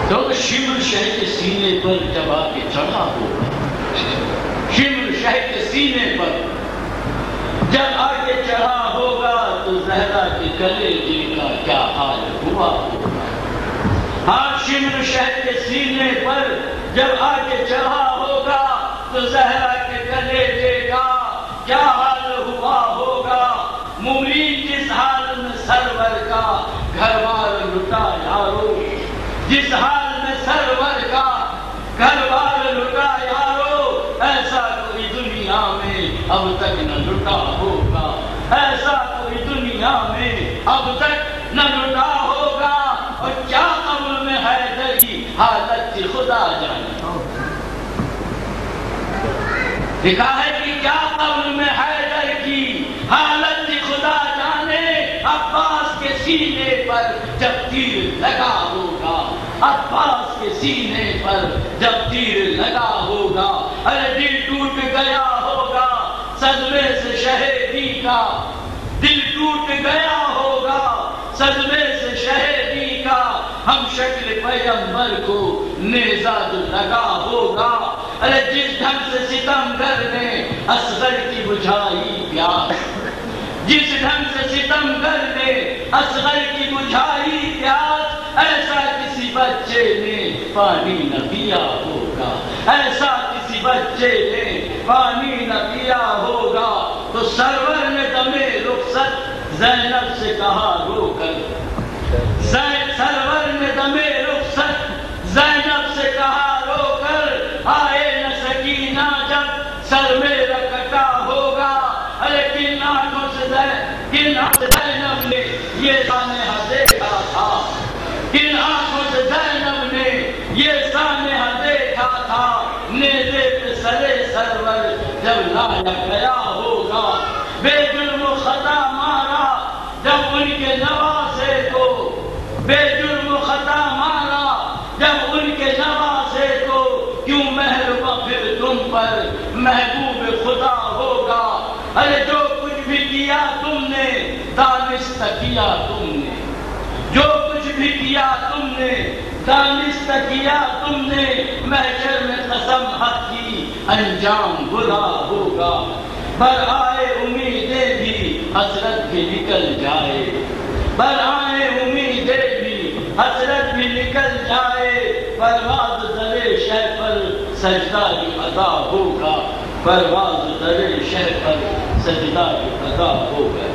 تو شمر شہ کے سینے پر جب آ کے چڑھا ہوگا، شمر شہ کے سینے پر جب آ کے چڑھا ہوگا تو زہرا کے کلیجے کا کیا حال ہوا ہوگا۔ ہاں شمر شہ کے سینے پر جب آ کے چڑھا ہوگا تو زہرا کے کلیجے کا کیا حال ہوا ہوگا۔ مومین جس حال میں سرور کا گھر بار لٹا یارو، جس حال میں سرور کا گھر بار لٹا یارو، ایسا کوئی دنیا میں اب تک نہ لٹا ہوگا، ایسا کوئی دنیا میں اب تک نہ لٹا ہوگا۔ اور کیا قبر میں حیدر کی حالت تھی خدا جانے، لکھا ہے کہ کیا قبر میں حیدر کی حالت تھی خدا جانے۔ عباس کے سینے پر جب تیر لگا ہوگا، عباس کے سینے پر جب تیر لگا ہوگا، ارے دل ٹوٹ گیا ہوگا صدمے سے شہیدی کا، دل ٹوٹ گیا ہوگا صدمے سے شہیدی کا۔ ہم شکل پیغمبر کو نیزہ جو لگا ہوگا، ارے جس ڈھنگ سے ستمگر نے اصغر کی بجھائی پیاس، جس ڈھنگ سے ستمگر نے اصغر کی بجھائی پیاس، ایسا کسی بچے نے پانی نہ پیا ہوگا، ایسا کسی بچے نے پانی نہ پیا ہوگا۔ تو سرور نے دمے رخصت زینب سے کہا رو کر، سرور نے دمے رخصت زینب سے کہا رو کر، آئے نہ سکینہ جب سر میرا کٹا ہوگا۔ ارے کن آنکھوں سے زینب نے یہ سانحہ دیکھا تھا، کن آنکھوں سے زینب نے یہ سانحہ دیکھا تھا، نیزے پہ سرے سرور جب لایا گیا ہوگا، بے جرم و خطا مارا جب ان کے نواسے کو، بے جرم و خطا مارا جب ان کے نواسے کو، کیوں محرم پھر تم پر محبوب خدا ہوگا۔ ارے جو کچھ بھی کیا تم نے دانستہ کیا تم نے، جو کچھ بھی کیا تم نے دانستہ کیا تم نے، محشر میں قسم حق کی انجام برا ہوگا۔ برآئے امیدیں بھی حسرت بھی نکل جائے، برآئے امیدیں بھی حسرت بھی نکل جائے، پرواز درے شہ پر سجدہ کی ادا ہوگا، پرواز درے شہ پر سجدہ کی ادا ہوگا۔